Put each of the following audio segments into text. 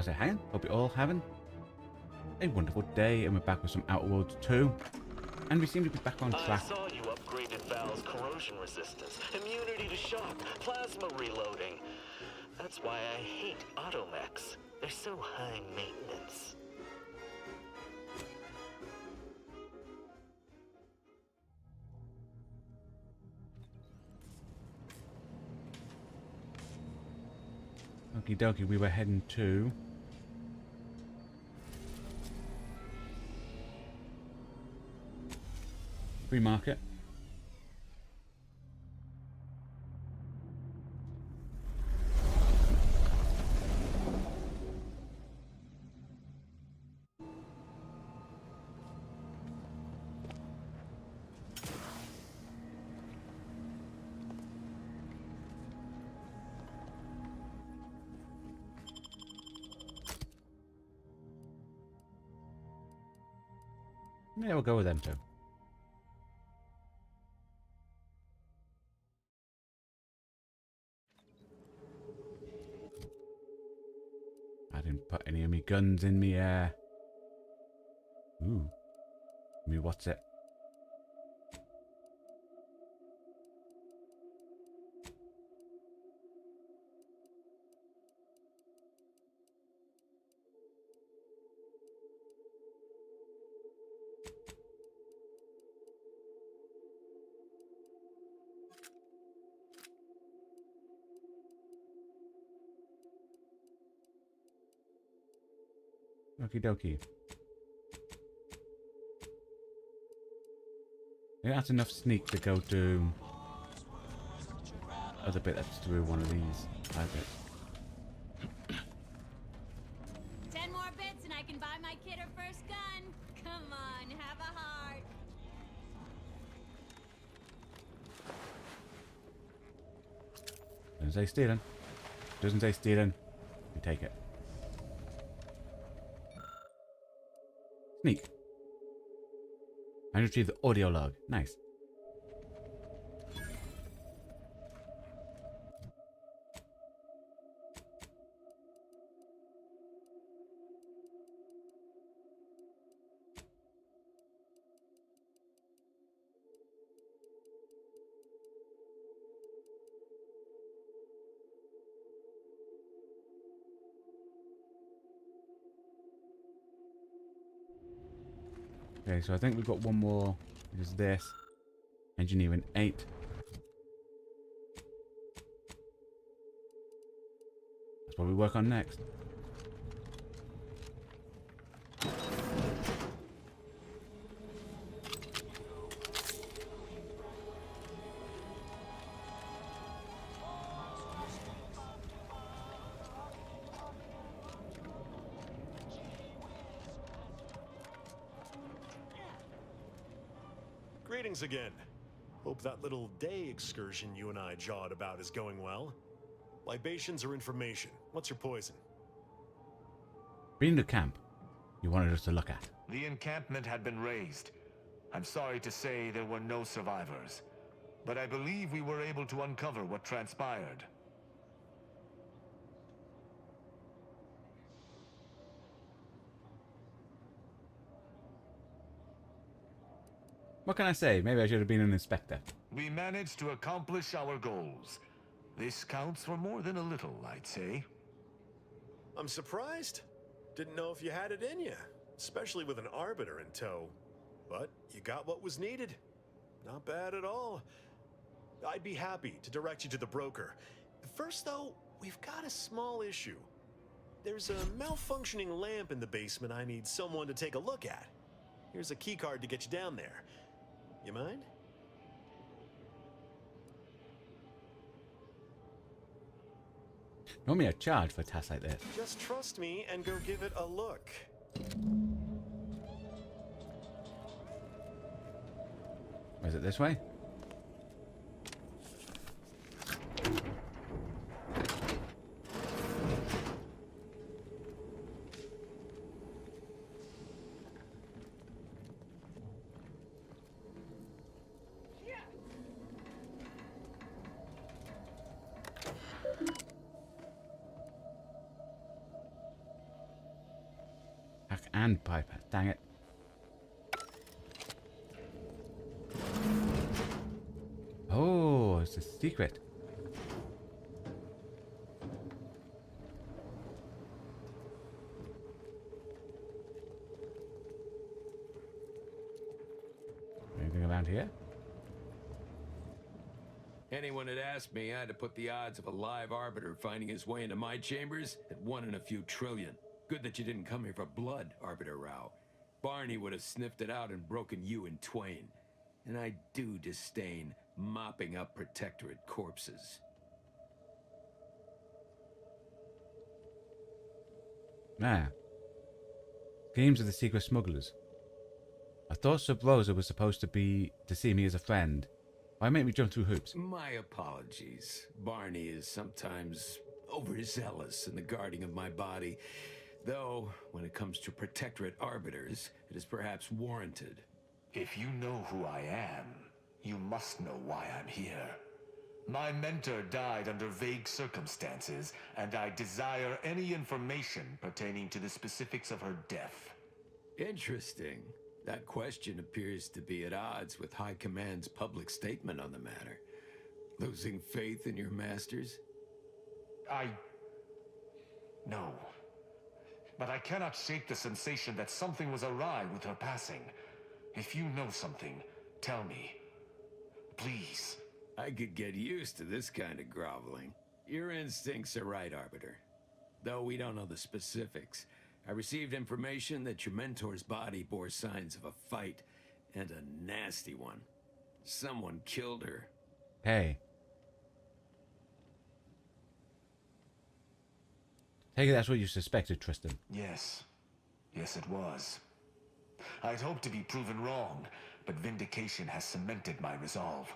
I say, hang on, hope you're all having a wonderful day, and we're back with some Outer Worlds 2. And we seem to be back on track. I saw you upgraded Val's corrosion resistance, immunity to shock, plasma reloading. That's why I hate automechs. They're so high maintenance. Okie dokie, we were heading to Free Market. Yeah, we'll go with them too. I didn't put any of my guns in me Ooh. Me, what's it? Okie dokie. Yeah, that's enough sneak to go to other bit that's through one of these. I bet. 10 more bits and I can buy my kid her first gun. Come on, have a heart. Doesn't say stealing. Doesn't say stealing. You take it. Sneak. And retrieve the audio log. Nice. Okay, so I think we've got one more. Is this. Engineering 8. That's what we work on next. Greetings again. Hope that little day excursion you and I jawed about is going well. Libations or information? What's your poison? Been to camp. You wanted us to look at. The encampment had been razed. I'm sorry to say there were no survivors, but I believe we were able to uncover what transpired. What can I say? Maybe I should have been an inspector. We managed to accomplish our goals. This counts for more than a little, I'd say. I'm surprised. Didn't know if you had it in you, especially with an arbiter in tow. But you got what was needed. Not bad at all. I'd be happy to direct you to the broker. First, though, we've got a small issue. There's a malfunctioning lamp in the basement I need someone to take a look at. Here's a keycard to get you down there. You mind? Normally I charge for a task like this. Just trust me and go give it a look. Is it this way? Hack and pipe. Dang it. Oh, it's a secret. Anything around here? Anyone had asked me, I had to put the odds of a live arbiter finding his way into my chambers at 1 in a few trillion. Good that you didn't come here for blood, Arbiter Rao. Barney would have sniffed it out and broken you in twain. And I do disdain mopping up Protectorate corpses. Ah. Games of the Secret Smugglers. I thought Sub Rosa was supposed to see me as a friend. Why make me jump through hoops? My apologies. Barney is sometimes overzealous in the guarding of my body. Though, when it comes to Protectorate arbiters, it is perhaps warranted. If you know who I am, you must know why I'm here. My mentor died under vague circumstances, and I desire any information pertaining to the specifics of her death. Interesting. That question appears to be at odds with High Command's public statement on the matter. Losing faith in your masters? No. But I cannot shake the sensation that something was awry with her passing. If you know something, tell me. Please. I could get used to this kind of groveling. Your instincts are right, Arbiter. Though we don't know the specifics. I received information that your mentor's body bore signs of a fight, and a nasty one. Someone killed her. Hey. Take it that's what you suspected, Tristan. Yes. Yes, it was. I'd hoped to be proven wrong, but vindication has cemented my resolve.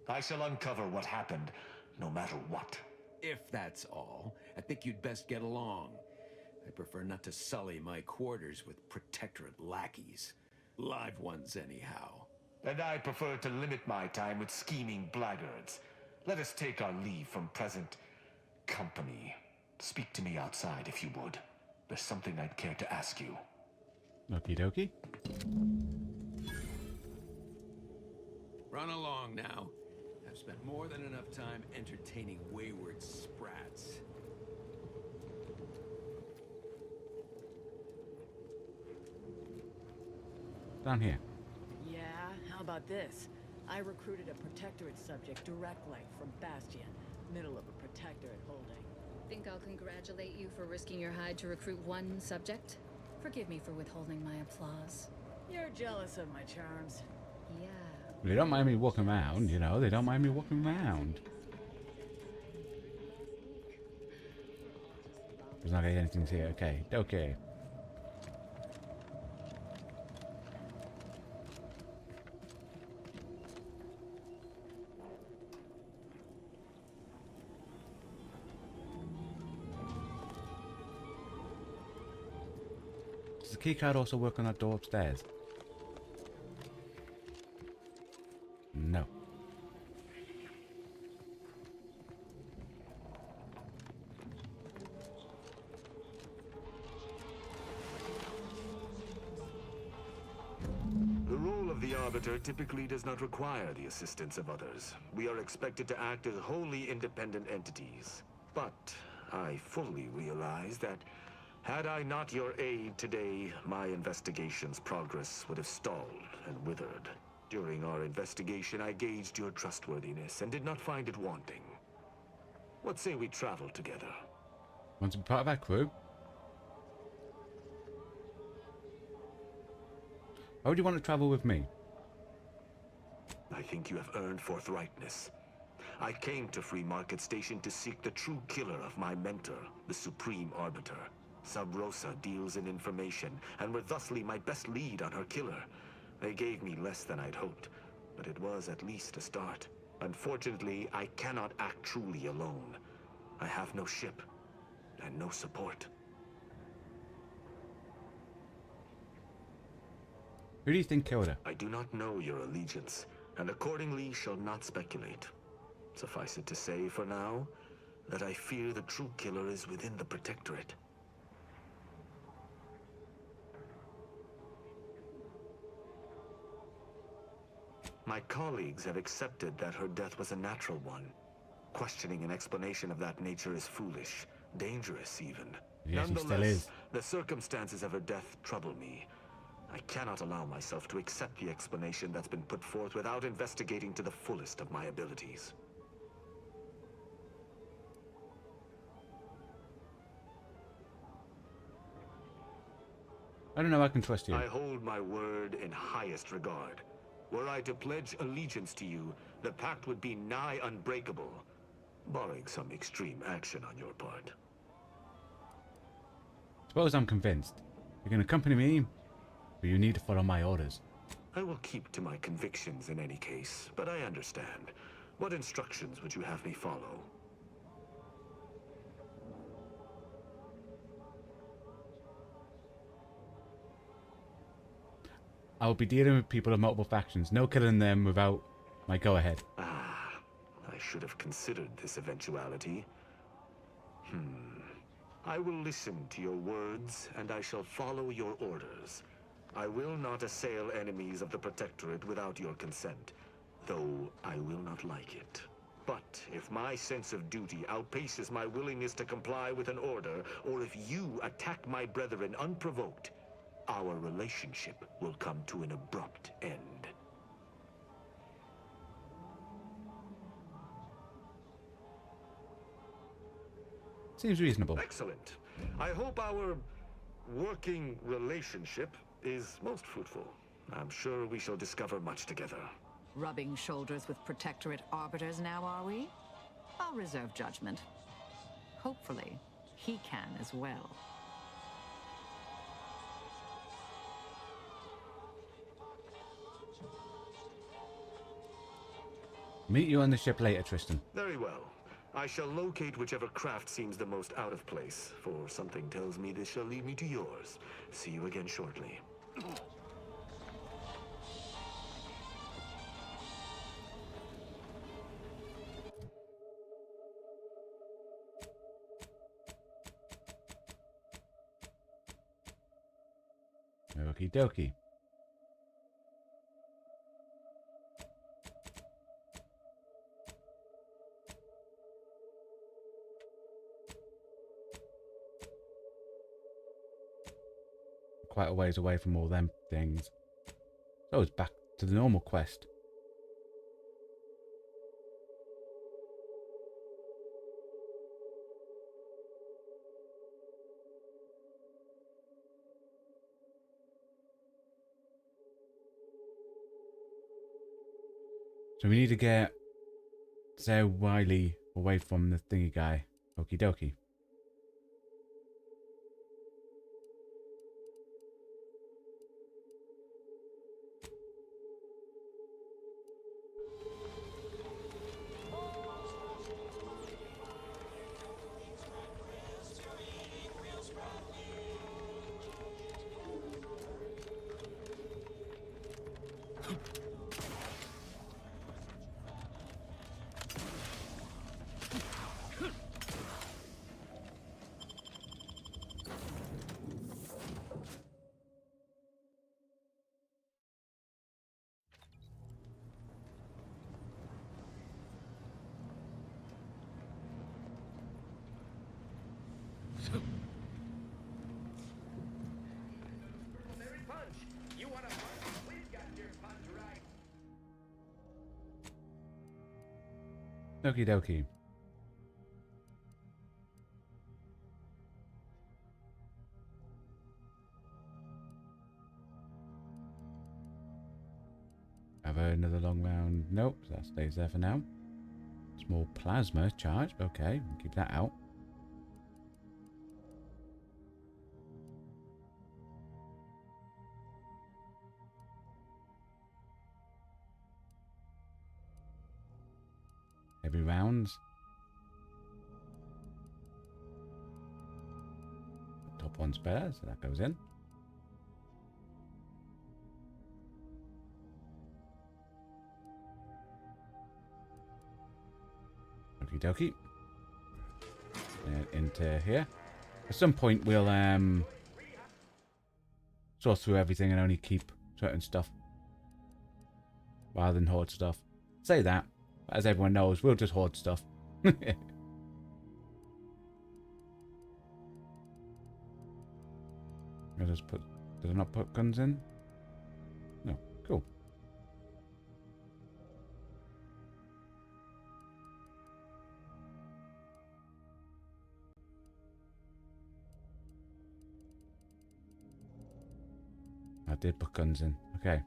I shall uncover what happened, no matter what. If that's all, I think you'd best get along. I prefer not to sully my quarters with Protectorate lackeys. Live ones, anyhow. And I prefer to limit my time with scheming blackguards. Let us take our leave from present company. Speak to me outside, if you would. There's something I'd care to ask you. Okie dokie. Run along now. I've spent more than enough time entertaining wayward sprats. Down here. Yeah, how about this? I recruited a Protectorate subject direct link from Bastion, middle of a Protectorate holding. Think I'll congratulate you for risking your hide to recruit one subject? Forgive me for withholding my applause. You're jealous of my charms. Yeah. They don't mind me walking around, you know. They don't mind me walking around. There's not anything here. Okay. Okay. Does the keycard also work on that door upstairs? No. The role of the Arbiter typically does not require the assistance of others. We are expected to act as wholly independent entities. But I fully realize that had I not your aid today, my investigation's progress would have stalled and withered. During our investigation, I gauged your trustworthiness and did not find it wanting. What say we travel together? Want to be part of that crew? Why would you want to travel with me? I think you have earned forthrightness. I came to Free Market Station to seek the true killer of my mentor, the Supreme Arbiter. Sub Rosa deals in information, and were thusly my best lead on her killer. They gave me less than I'd hoped, but it was at least a start. Unfortunately, I cannot act truly alone. I have no ship, and no support. Who do you think killed her? I do not know your allegiance, and accordingly shall not speculate. Suffice it to say, for now, that I fear the true killer is within the Protectorate. My colleagues have accepted that her death was a natural one. Questioning an explanation of that nature is foolish, dangerous even. Yes, he still Nonetheless, is. the circumstances of her death trouble me. I cannot allow myself to accept the explanation that's been put forth without investigating to the fullest of my abilities. I don't know, I can trust you. I hold my word in highest regard. Were I to pledge allegiance to you, the pact would be nigh unbreakable, barring some extreme action on your part. Suppose I'm convinced. You can accompany me, but you need to follow my orders. I will keep to my convictions in any case, but I understand. What instructions would you have me follow? I will be dealing with people of multiple factions. No killing them without my go-ahead. Ah, I should have considered this eventuality. I will listen to your words, and I shall follow your orders. I will not assail enemies of the Protectorate without your consent, though I will not like it. But if my sense of duty outpaces my willingness to comply with an order, or if you attack my brethren unprovoked, our relationship will come to an abrupt end. Seems reasonable. Excellent. I hope our working relationship is most fruitful. I'm sure we shall discover much together. Rubbing shoulders with Protectorate arbiters now, are we? I'll reserve judgment. Hopefully, he can as well. Meet you on the ship later, Tristan. Very well. I shall locate whichever craft seems the most out of place, for something tells me this shall lead me to yours. See you again shortly. Okie dokie. Quite a ways away from all them things. So it's back to the normal quest. So we need to get Sir Wiley away from the thingy guy. Okie dokie. Okie dokie. Have another long round. Nope, that stays there for now. Small plasma charge. Okay, we'll keep that out. Heavy rounds. The top one's better, so that goes in. Okie dokie. And into here. At some point we'll sort through everything and only keep certain stuff. rather than hoard stuff. Say that, but as everyone knows, we'll just hoard stuff. I just put. Did I not put guns in? No. Cool. I did put guns in. Okay.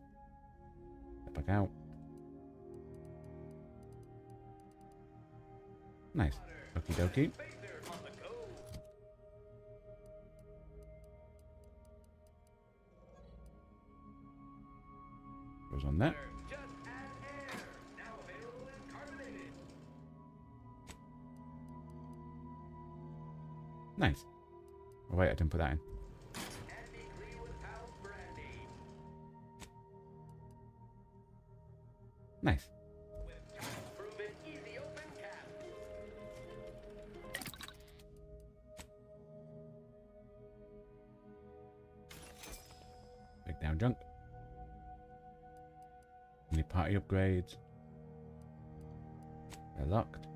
Get back out. Nice. Okie dokie. Goes on there. Nice. Oh wait, I didn't put that in. Nice. Break down junk. Any party upgrades? They're locked.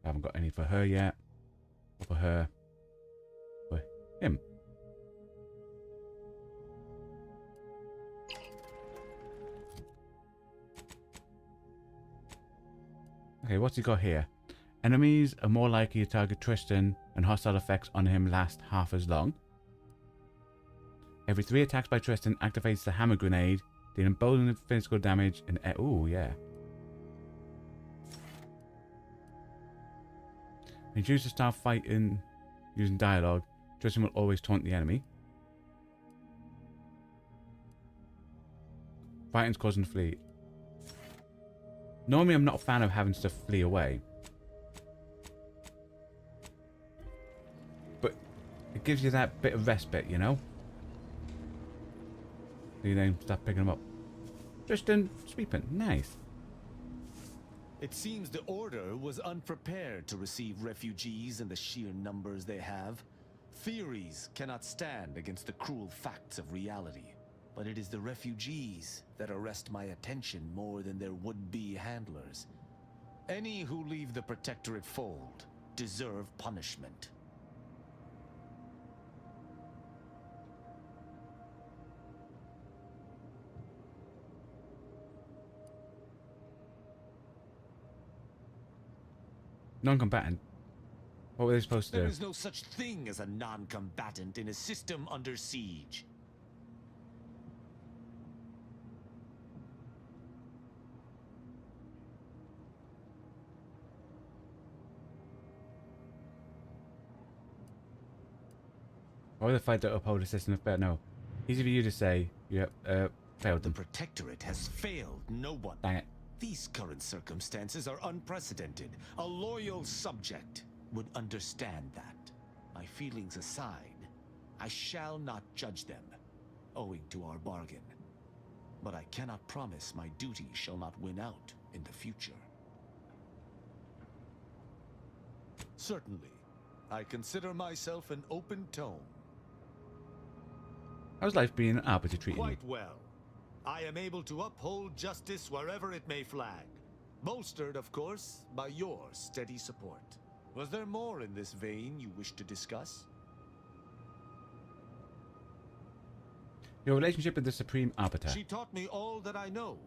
I haven't got any for her yet. Or for her. For him. Okay, what's he got here? Enemies are more likely to target Tristan, and hostile effects on him last half as long. Every 3 attacks by Tristan activates the hammer grenade, dealing bonus physical damage and... Ooh, yeah. When you choose to start fighting using dialogue, Tristan will always taunt the enemy. Fighting's causing flee. Normally I'm not a fan of having stuff flee away. But it gives you that bit of respite, you know? You then start picking them up. Tristan, sweeping. Nice. It seems the Order was unprepared to receive refugees in the sheer numbers they have. Theories cannot stand against the cruel facts of reality. But it is the refugees that arrest my attention more than their would-be handlers. Any who leave the Protectorate fold deserve punishment. Non-combatant. What were they supposed to do? There is no such thing as a non-combatant in a system under siege. Why would the fight to uphold a system of fair? No. Easy for you to say. You failed The them. Protectorate has failed no one. Dang it. These current circumstances are unprecedented. A loyal subject would understand that. My feelings aside, I shall not judge them, owing to our bargain. But I cannot promise my duty shall not win out in the future. Certainly. I consider myself an open tome. How's life being an arbiter treating you? Quite well. I am able to uphold justice wherever it may flag. Bolstered, of course, by your steady support. Was there more in this vein you wish to discuss? Your relationship with the Supreme Arbiter. She taught me all that I know.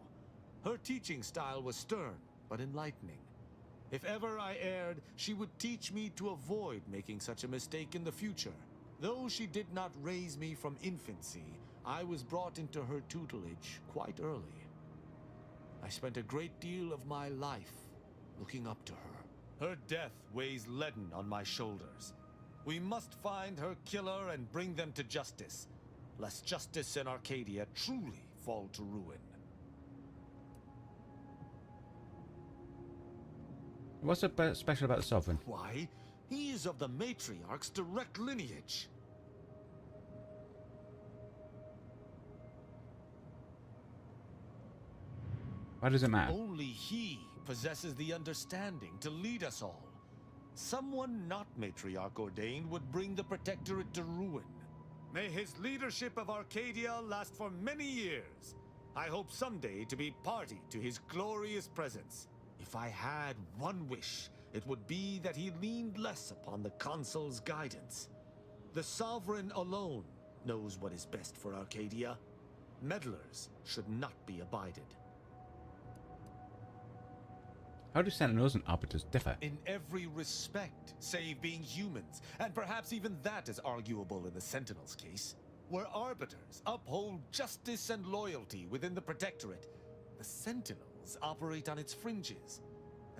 Her teaching style was stern, but enlightening. If ever I erred, she would teach me to avoid making such a mistake in the future. Though she did not raise me from infancy, I was brought into her tutelage quite early. I spent a great deal of my life looking up to her. Her death weighs leaden on my shoulders. We must find her killer and bring them to justice, lest justice in Arcadia truly fall to ruin. What's so special about the Sovereign? Why? He is of the Matriarch's direct lineage. Why does it matter? Only he possesses the understanding to lead us all. Someone not Matriarch ordained would bring the Protectorate to ruin. May his leadership of Arcadia last for many years. I hope someday to be party to his glorious presence. If I had one wish, it would be that he leaned less upon the Consul's guidance. The Sovereign alone knows what is best for Arcadia. Meddlers should not be abided. How do Sentinels and Arbiters differ? In every respect, save being humans, and perhaps even that is arguable in the Sentinels' case. Where Arbiters uphold justice and loyalty within the Protectorate, the Sentinels operate on its fringes.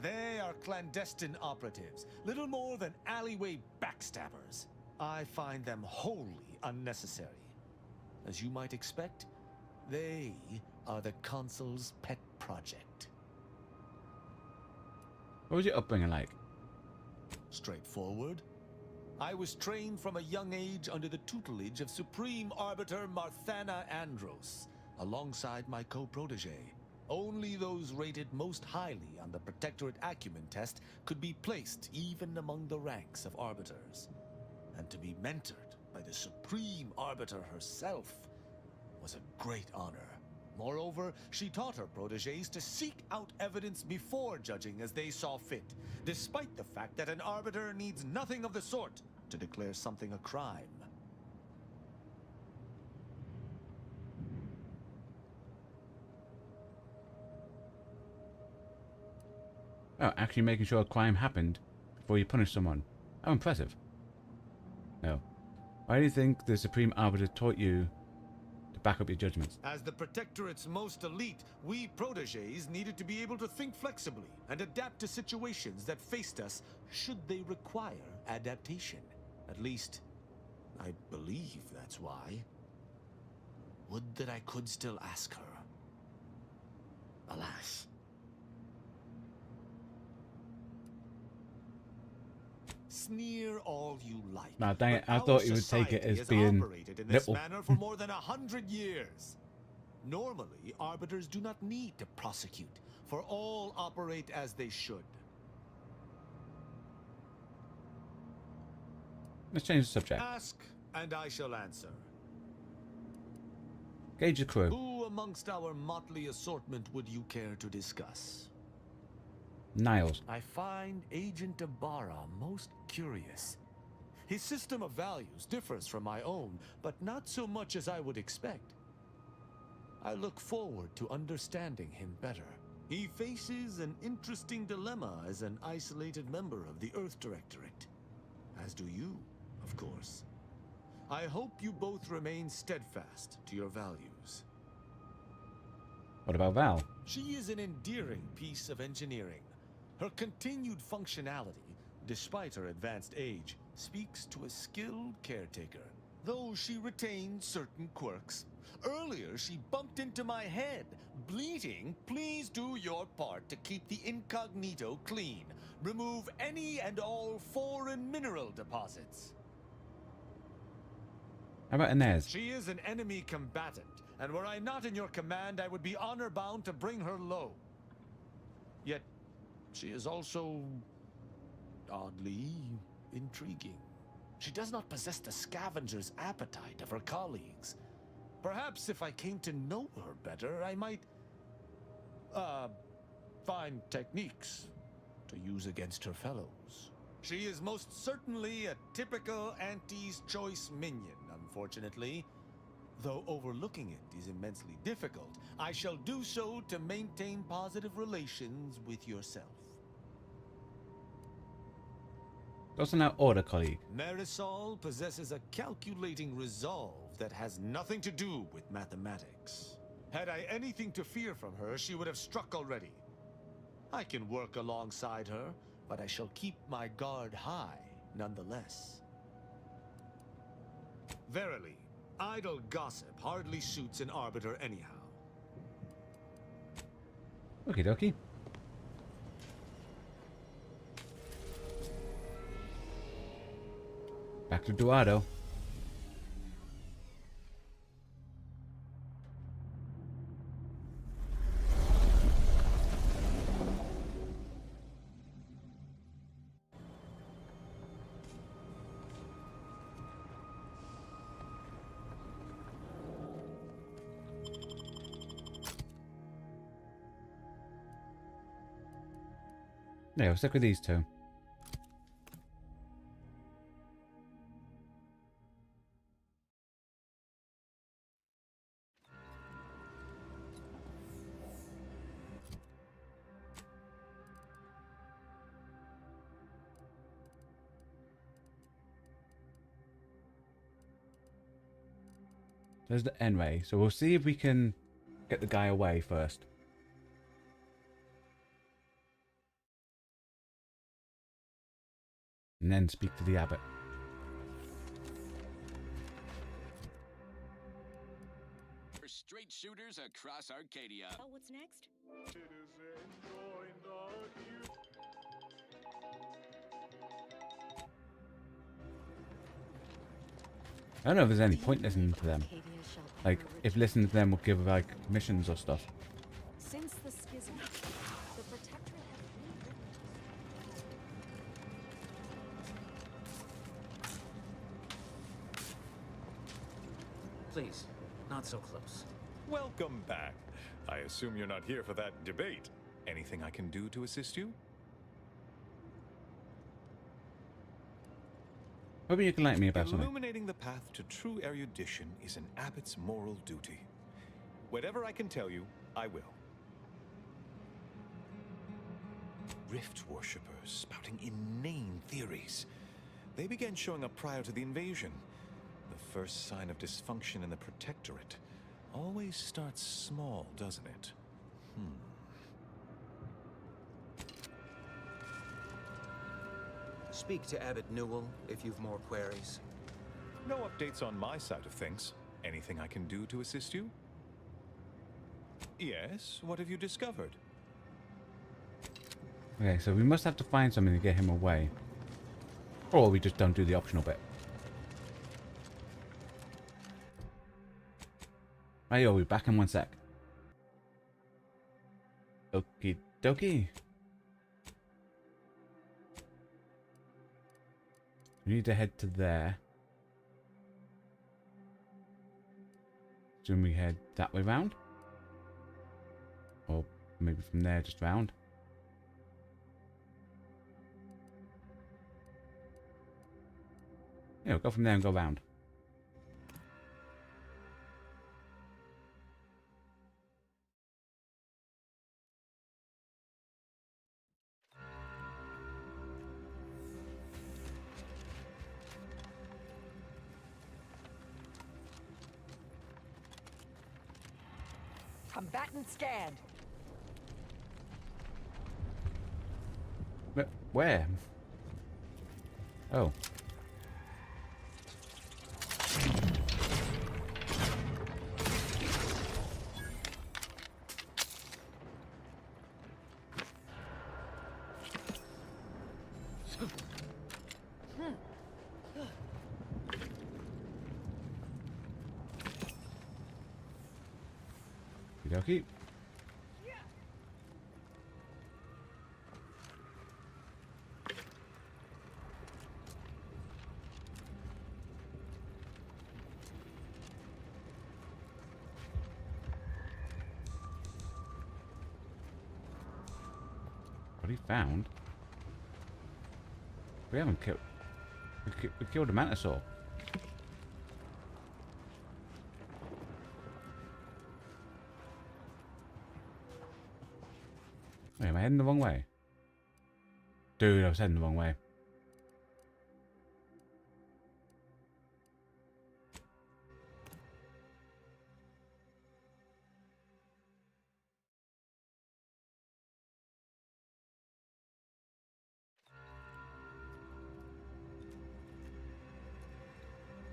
They are clandestine operatives, little more than alleyway backstabbers. I find them wholly unnecessary. As you might expect, they are the Consul's pet project. What was your upbringing like? Straightforward. I was trained from a young age under the tutelage of Supreme Arbiter Marthana Andros, alongside my co-protege. Only those rated most highly on the Protectorate Acumen test could be placed even among the ranks of Arbiters. And to be mentored by the Supreme Arbiter herself was a great honor. Moreover, she taught her protégés to seek out evidence before judging as they saw fit, despite the fact that an Arbiter needs nothing of the sort to declare something a crime. Oh, actually making sure a crime happened before you punish someone. How impressive. No. Why do you think the Supreme Arbiter taught you to back up your judgments? As the Protectorate's most elite, we protégés needed to be able to think flexibly and adapt to situations that faced us should they require adaptation. At least, I believe that's why. Would that I could still ask her. Alas. Sneer all you like. Nah, dang it, but I thought our you would take it society as has being operated in this little. manner for more than 100 years. Normally, arbiters do not need to prosecute, for all operate as they should. Let's change the subject. Ask, and I shall answer. Gauge the crew. Who amongst our motley assortment would you care to discuss? Niles. I find Agent Ibarra most curious. His system of values differs from my own, but not so much as I would expect. I look forward to understanding him better. He faces an interesting dilemma as an isolated member of the Earth Directorate. As do you, of course. I hope you both remain steadfast to your values. What about Val? She is an endearing piece of engineering. Her continued functionality, despite her advanced age, speaks to a skilled caretaker, though she retains certain quirks. Earlier, she bumped into my head, bleating, "Please do your part to keep the incognito clean. Remove any and all foreign mineral deposits." How about Inez? She is an enemy combatant, and were I not in your command, I would be honor-bound to bring her low. Yet, she is also oddly intriguing. She does not possess the scavenger's appetite of her colleagues. Perhaps if I came to know her better, I might, find techniques to use against her fellows. She is most certainly a typical Auntie's choice minion, unfortunately. Though overlooking it is immensely difficult, I shall do so to maintain positive relations with yourself. Those are now order, colleague. Marisol possesses a calculating resolve that has nothing to do with mathematics. Had I anything to fear from her, she would have struck already. I can work alongside her, but I shall keep my guard high nonetheless. Verily, idle gossip hardly suits an arbiter anyhow. Okie dokie. Back to Duado. Yeah, we'll stick with these two. There's the N-ray. So we'll see if we can get the guy away first. And then speak to the abbot. For straight shooters across Arcadia. Oh, what's next? I don't know if there's any point listening to them. Like, if listening to them will give, like, missions or stuff. Since the schism, the Protectorate have Please, not so close. Welcome back. I assume you're not here for that debate. Anything I can do to assist you? Hoping you can light me about something. Illuminating the path to true erudition is an abbot's moral duty. Whatever I can tell you, I will. Rift worshippers spouting inane theories. They began showing up prior to the invasion. The first sign of dysfunction in the Protectorate always starts small, doesn't it? Speak to Abbot Newell if you've more queries. No updates on my side of things. Anything I can do to assist you? Yes, what have you discovered? Okay, so we must have to find something to get him away. Or we just don't do the optional bit. Right, I'll be back in 1 sec. Okie dokie. We need to head to there. Assume we head that way round. Or maybe from there just round. Yeah, we'll go from there and go round. Combatant scanned. Where? Oh. Okey-dokey. What he found? We haven't killed. We killed a mantisaur. Wait, am I heading the wrong way? Dude, I was heading the wrong way.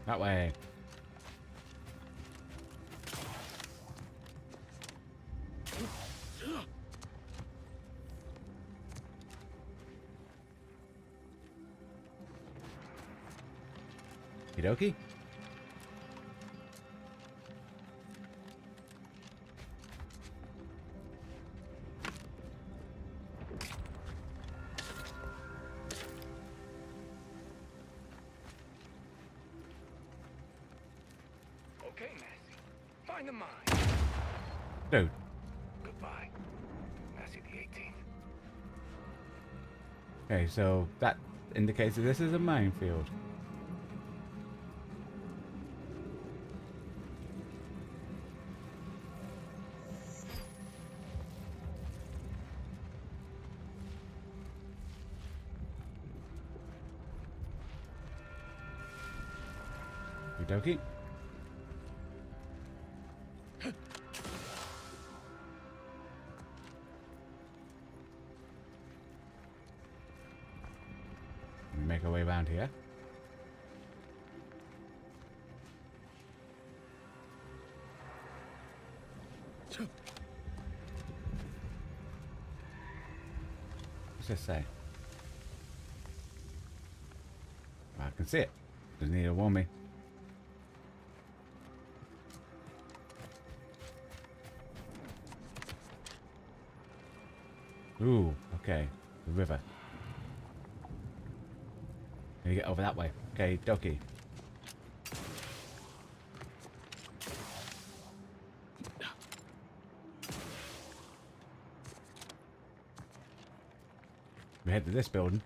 That way. Okey-dokey. Okay, Massey. Find the mine. Dude. Goodbye, Massey the 18th. Okay, so that indicates that this is a minefield. Okie dokie. Make our way around here. What's this say? I can see it. Doesn't need to warn me. Ooh, okay. The river. You get over that way. Okay, dokie. We head to this building.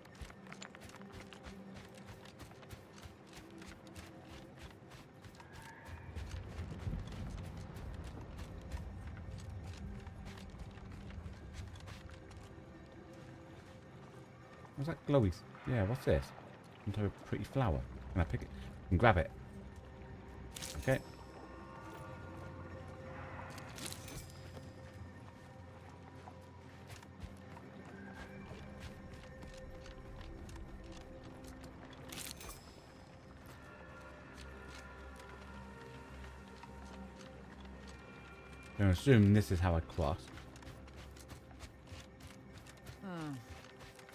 What's that glowy? Yeah, what's this? Some type of pretty flower. Can I pick it? And grab it. Okay. I'm assuming this is how I cross.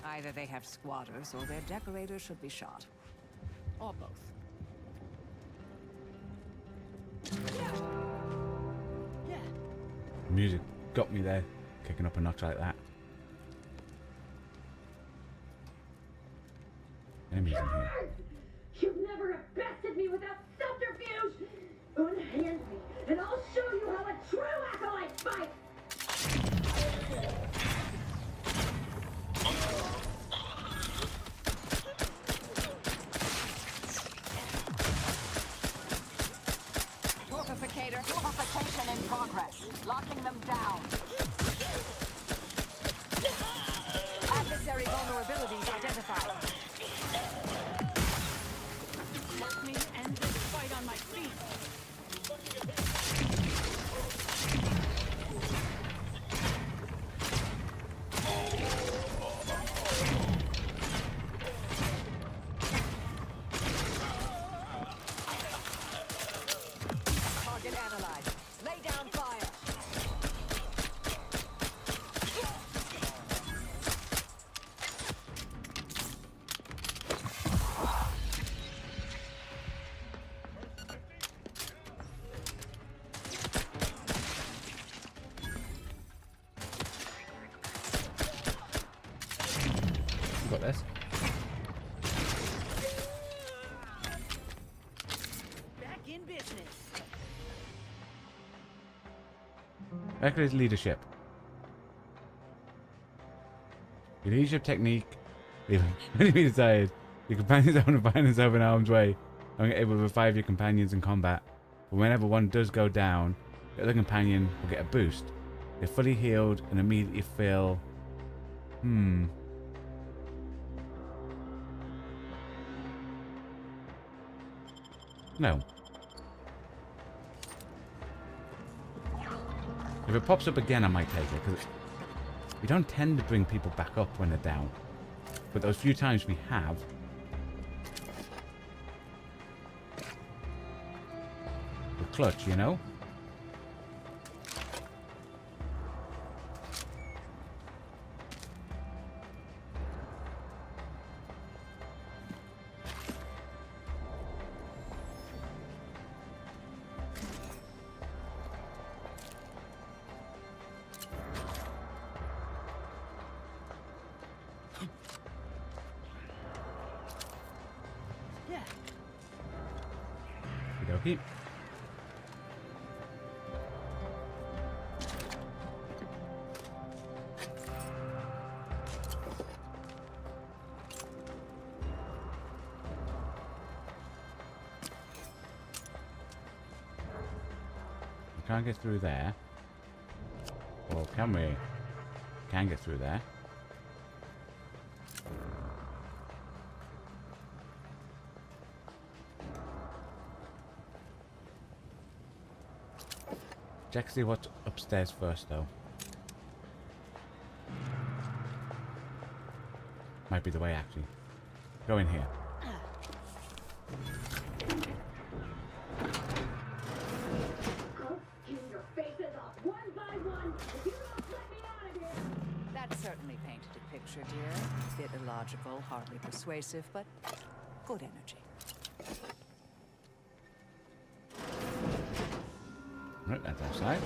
Either they have squatters or their decorators should be shot. Or both. Yeah. Music got me there, kicking up a notch like that. Enemies in here. You've never have bested me without subterfuge! Unhand me, and I'll show you how a true acolyte fights! Fortification in progress. Locking them down. Adversary vulnerabilities identified. Let me end this fight on my feet. Target analyzed. Lay down fire. Got this. Back in business. Echo's leadership. Your leadership technique. When you be desired, your companions often find themselves in harm's way, and are able to revive your companions in combat. But whenever one does go down, the other companion will get a boost. They're fully healed and immediately feel. No. If it pops up again, I might take it, because we don't tend to bring people back up when they're down. But those few times we have, we're clutch, you know? Yeah. Okey-dokey. can't get through there. Or can we? Can get through there. Check to see what's upstairs first, though. Might be the way, actually. Go in here. I'll skin your faces off one by one if you don't let me out of here! That certainly painted a picture, dear. Bit illogical, hardly persuasive, but good energy. Right, that's outside.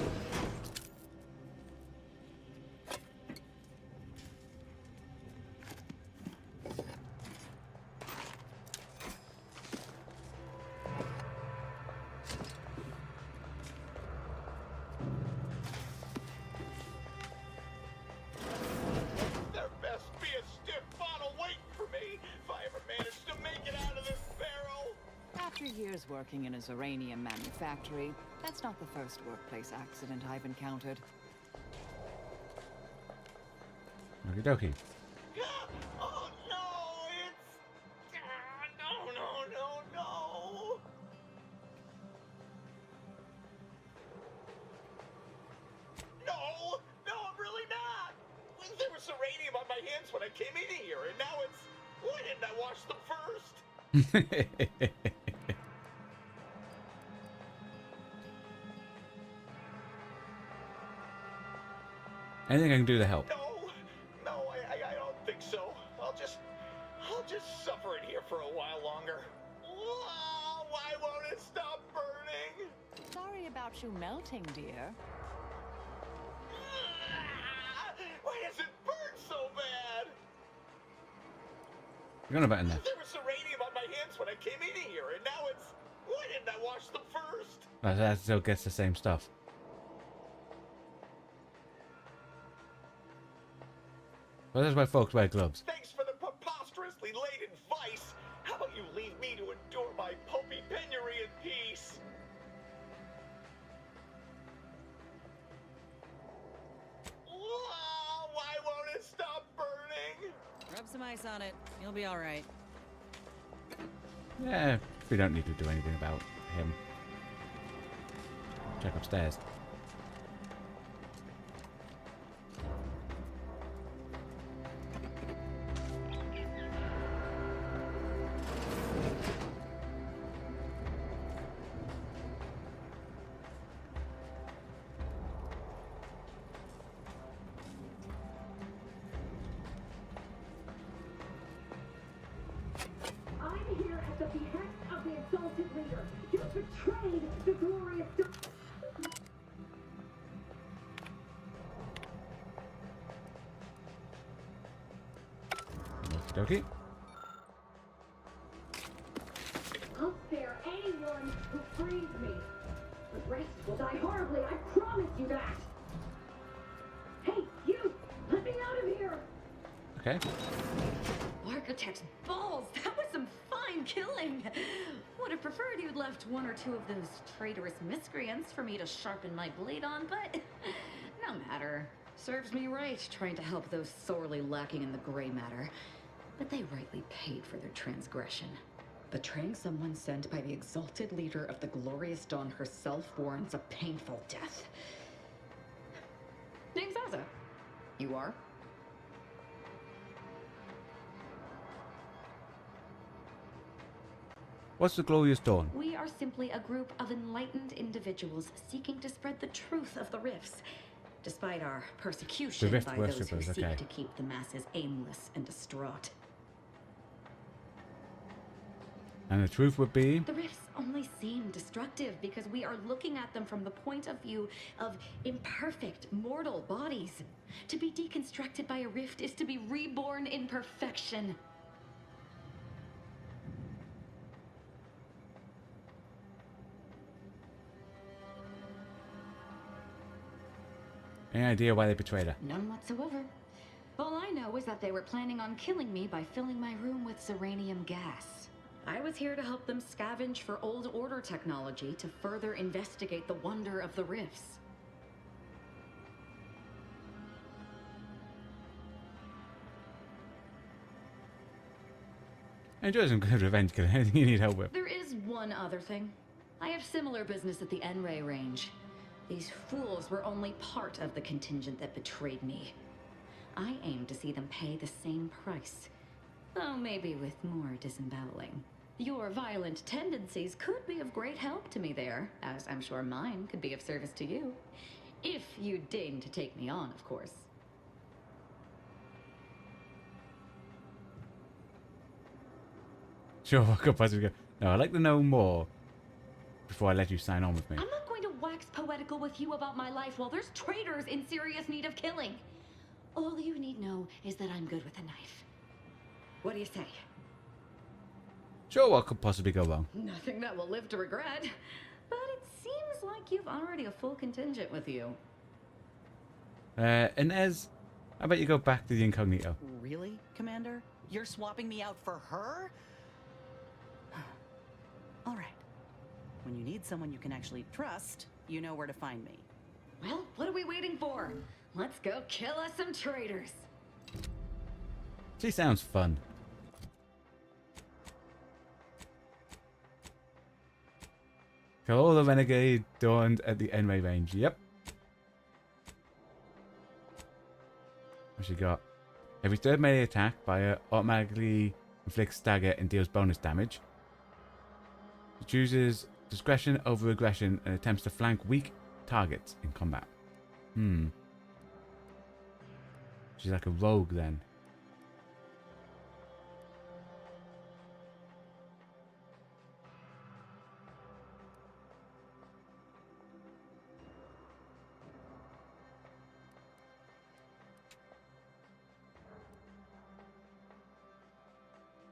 There best be a stiff bottle waiting for me if I ever manage to make it out of this barrel. After years working in a Zeranium manufactory, that's not the first workplace accident I've encountered. Okie dokie. Oh no, it's... no. No, I'm really not. There was uranium on my hands when I came in here, and now it's... Why didn't I wash them first? Anything I can do to help? No, I don't think so. I'll just suffer it here for a while longer. Whoa, why won't it stop burning? Sorry about you melting, dear. Why does it burn so bad? You're gonna button there. There was uranium on my hands when I came in here, and now it's... Why didn't I wash them first? That still gets the same stuff. Well, that's why folks wear gloves. Thanks for the preposterously late advice. How about you leave me to endure my pulpy penury in peace? Whoa, why won't it stop burning? Rub some ice on it. You'll be all right. Yeah, we don't need to do anything about him. Check upstairs. I'm here at the behest of the exalted leader. You betrayed the glorious... Okie dokie. I'll spare anyone who frees me. The rest will die horribly, I promise you that! Hey, you! Let me out of here! Okay. Architect's balls! That was some fine killing! Would have preferred you'd left one or two of those traitorous miscreants for me to sharpen my blade on, but no matter. Serves me right trying to help those sorely lacking in the gray matter. But they rightly paid for their transgression. Betraying someone sent by the exalted leader of the glorious dawn herself warrants a painful death. Name's Aza. You are? What's the Glorious Dawn? We are simply a group of enlightened individuals seeking to spread the truth of the rifts, despite our persecution The rift by those who worshippers, seek okay. to keep the masses aimless and distraught. And the truth would be? The rifts only seem destructive because we are looking at them from the point of view of imperfect, mortal bodies. To be deconstructed by a rift is to be reborn in perfection. Any idea why they betrayed her? None whatsoever. All I know is that they were planning on killing me by filling my room with Zeranium gas. I was here to help them scavenge for old order technology to further investigate the wonder of the rifts. Enjoy some good revenge killing. Anything you need help with. There is one other thing. I have similar business at the N-Ray range. These fools were only part of the contingent that betrayed me. I aim to see them pay the same price, though maybe with more disemboweling. Your violent tendencies could be of great help to me there, as I'm sure mine could be of service to you. If you deign to take me on, of course. Sure, I could possibly go. No, I'd like to know more before I let you sign on with me. I'm not going to wax poetical with you about my life while there's traitors in serious need of killing. All you need know is that I'm good with a knife. What do you say? Sure, what could possibly go wrong? Nothing that will live to regret. But it seems like you've already a full contingent with you. Inez, how about you go back to the incognito? Really, Commander? You're swapping me out for her? All right. When you need someone you can actually trust, you know where to find me. Well, what are we waiting for? Let's go kill us some traitors. She sounds fun. Kill all the renegade dawned at the N-Ray range. Yep. What she got? Every third melee attack by automatically inflicts stagger and deals bonus damage. She chooses discretion over aggression and attempts to flank weak targets in combat. She's like a rogue then.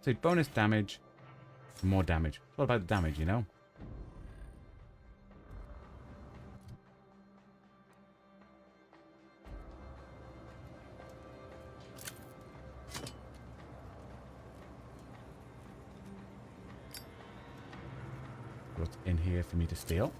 So bonus damage, more damage. What about the damage, you know? What's in here for me to steal?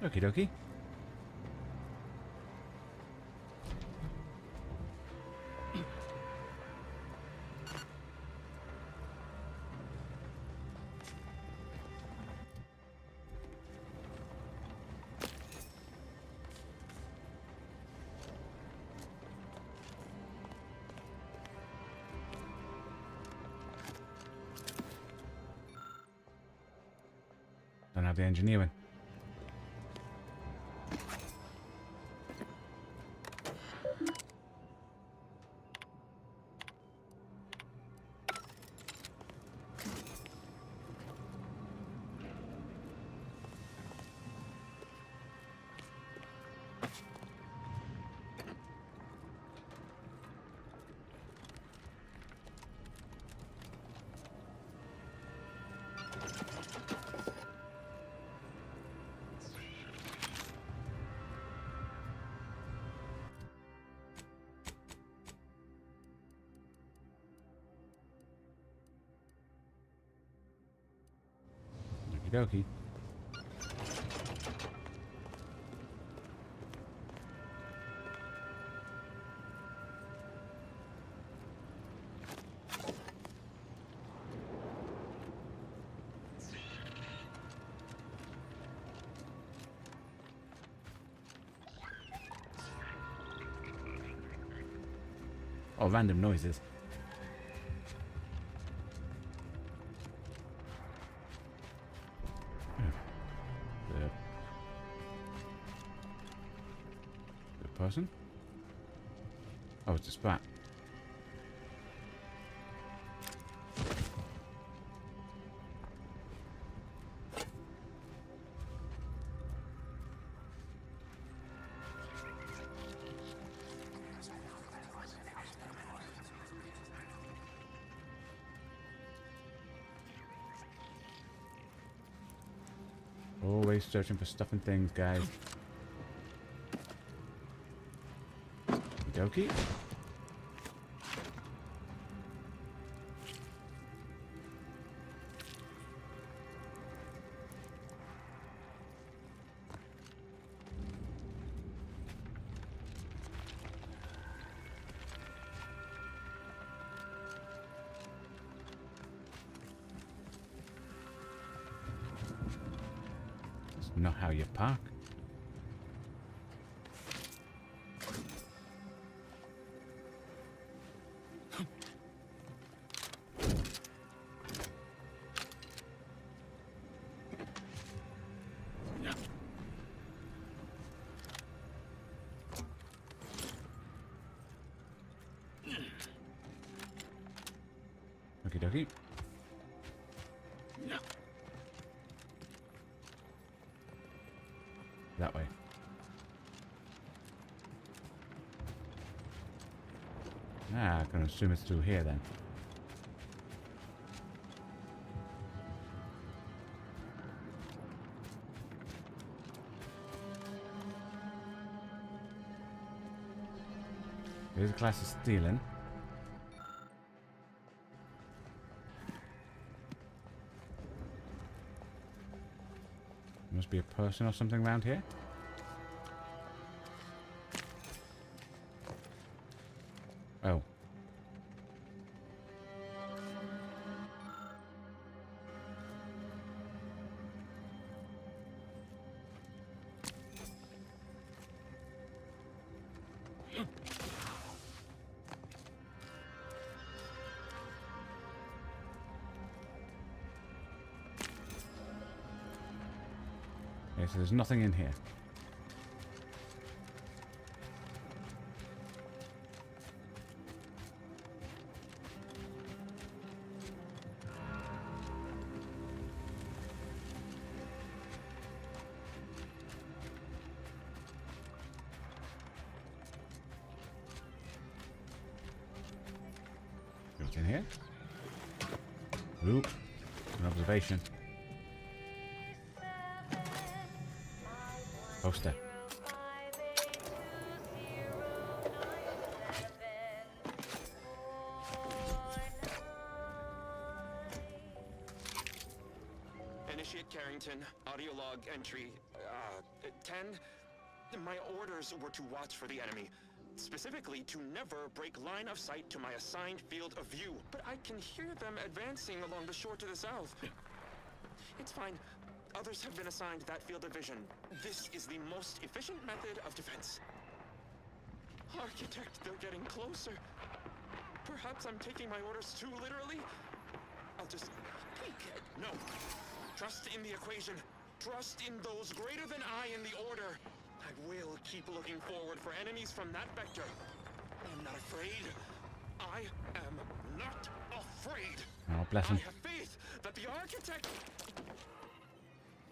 Okie dokie. Don't have the engineering. Okie dokie. Oh, random noises. The person? Oh, it's a sprat. Always searching for stuff and things, guys. Dokie. That's not how you park. Okie dokie. That way. Ah, I can assume it's through here then. There's a class of stealing. Must be a person or something around here. Oh. Okay, so there's nothing in here. What's in here? Oop. An observation. Poster. Initiate Carrington, audio log entry 10. My orders were to watch for the enemy. Specifically, to never break line of sight to my assigned field of view. But I can hear them advancing along the shore to the south. It's fine. Others have been assigned that field of vision. This is the most efficient method of defense. Architect, they're getting closer. Perhaps I'm taking my orders too literally? I'll just... No. Trust in the equation. Trust in those greater than I in the order. I will keep looking forward for enemies from that vector. I am not afraid. I am not afraid. Oh, bless him. I have faith that the architect...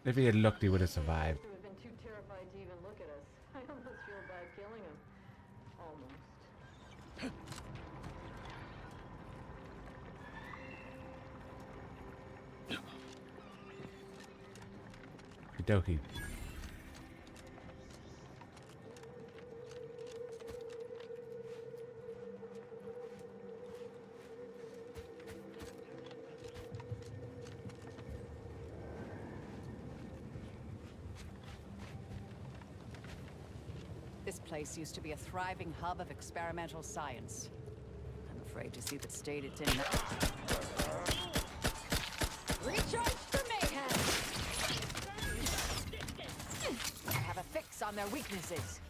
If he had looked, he would have survived. Would have been too terrified to even look at us. I almost feel bad killing him. Almost. Dokie. This place used to be a thriving hub of experimental science. I'm afraid to see the state it's in now. Recharge for mayhem! I have a fix on their weaknesses.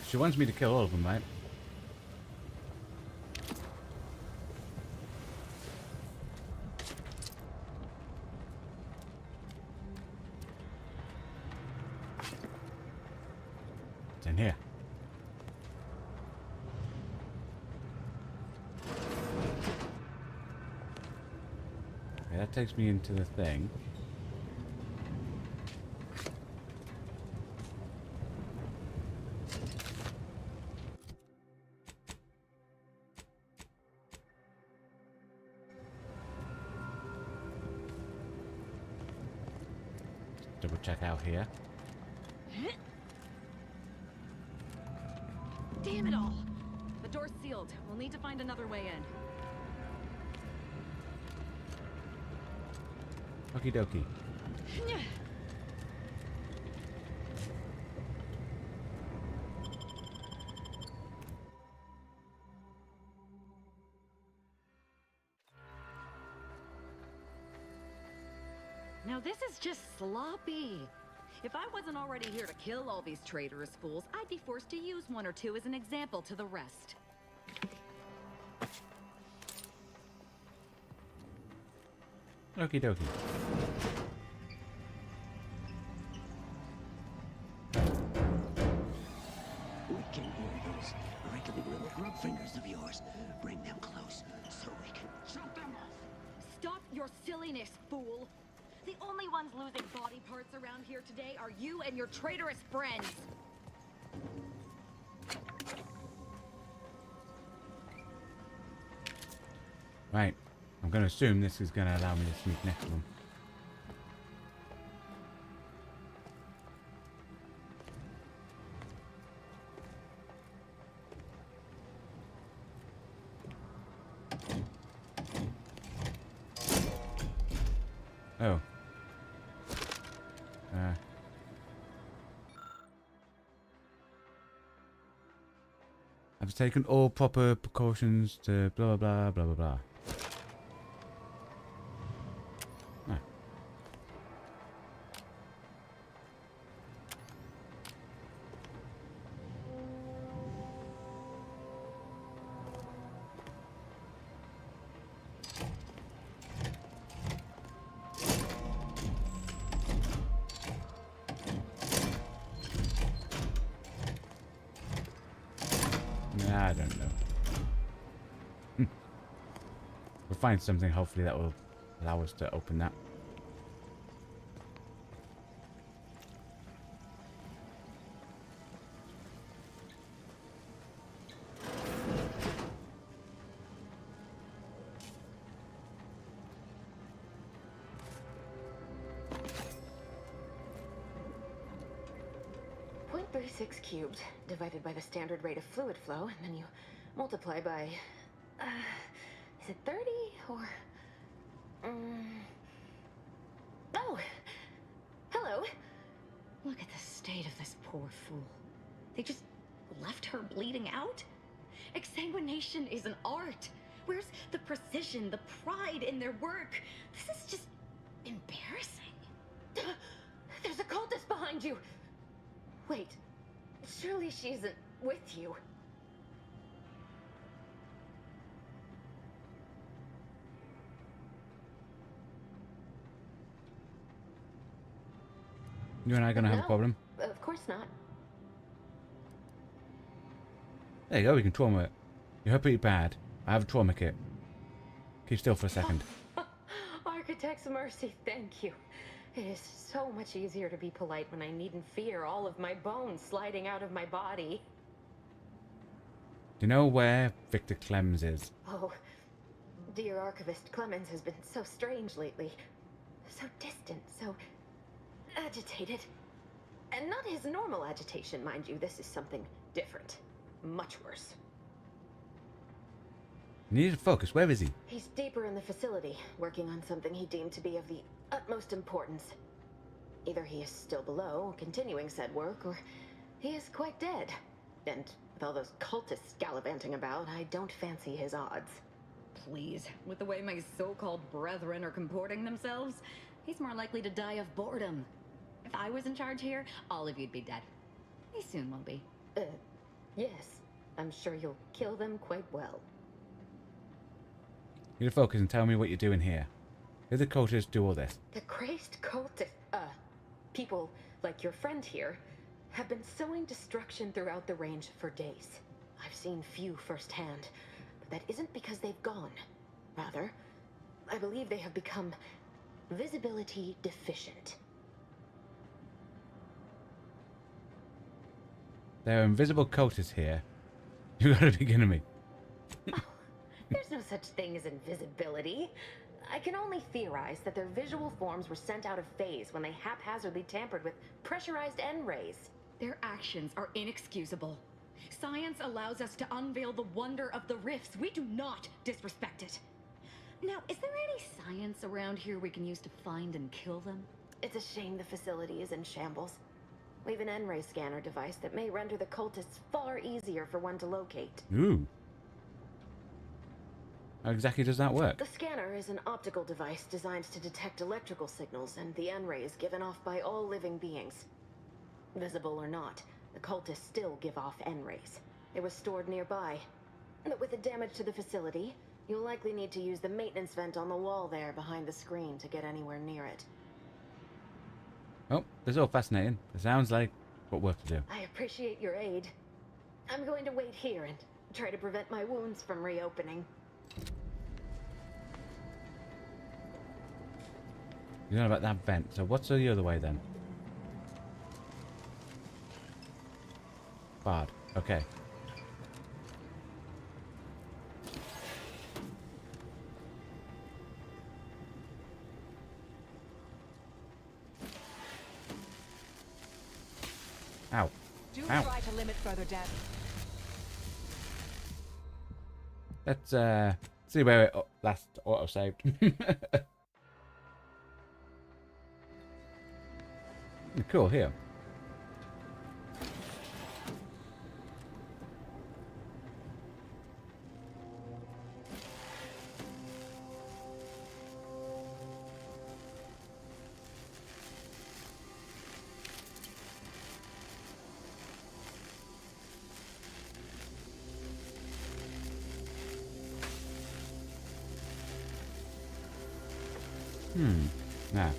She wants me to kill all of them, right? It's in here. Okay, that takes me into the thing. check out here. Damn it all! The door's sealed. We'll need to find another way in. Okie dokie. Now this is just sloppy. If I wasn't already here to kill all these traitorous fools, I'd be forced to use one or two as an example to the rest. Okie dokie. We can hear those wriggly little grub fingers of yours. Bring them close so we can choke them off. Stop your silliness, fool! The only ones losing body parts around here today are you and your traitorous friends. Right. I'm going to assume this is going to allow me to sneak next to them. Oh. I've taken all proper precautions to blah blah blah blah blah. Ah. I don't know. We'll find something hopefully that will allow us to open that. .36 cubed divided by the standard rate of fluid flow, and then you multiply by, is it 30 or, oh, hello. Look at the state of this poor fool. They just left her bleeding out? Exsanguination is an art. Where's the precision, the pride in their work? This is just embarrassing. There's a cultist behind you. Wait, surely she isn't with you. You and I are going to have a problem? Of course not. There you go, we can trauma it. You hurt pretty bad. I have a trauma kit. Keep still for a second. Architect's mercy, thank you. It is so much easier to be polite when I needn't fear all of my bones sliding out of my body. Do you know where Victor Clems is? Oh, dear Archivist Clemens has been so strange lately. So distant, so agitated. And not his normal agitation, mind you. This is something different. Much worse. You need to focus. Where is he? He's deeper in the facility, working on something he deemed to be of the utmost importance. Either he is still below, continuing said work, or he is quite dead. And with all those cultists gallivanting about, I don't fancy his odds. Please, with the way my so-called brethren are comporting themselves, he's more likely to die of boredom. If I was in charge here, all of you'd be dead. He soon will be. Yes. I'm sure you'll kill them quite well. You need to focus and tell me what you're doing here. Who the cultists do all this? The crazed cultists, people like your friend here, have been sowing destruction throughout the range for days. I've seen few firsthand, but that isn't because they've gone. Rather, I believe they have become visibility deficient. There are invisible cultists here. You gotta be kidding me. There's no such thing as invisibility. I can only theorize that their visual forms were sent out of phase when they haphazardly tampered with pressurized N-rays. Their actions are inexcusable. Science allows us to unveil the wonder of the rifts. We do not disrespect it. Now, is there any science around here we can use to find and kill them? It's a shame the facility is in shambles. We've an N-ray scanner device that may render the cultists far easier for one to locate. Ooh. How exactly does that work? The scanner is an optical device designed to detect electrical signals and the N-rays given off by all living beings. Visible or not, the cultists still give off N-rays. It was stored nearby. But with the damage to the facility, you'll likely need to use the maintenance vent on the wall there behind the screen to get anywhere near it. Oh, this is all fascinating. It sounds like what we have to do. I appreciate your aid. I'm going to wait here and try to prevent my wounds from reopening. You know about that vent, so what's the other way then? Bard. Okay. Ow. Do Ow. try to limit further damage. Let's see where it last auto saved. Cool, here. Nah.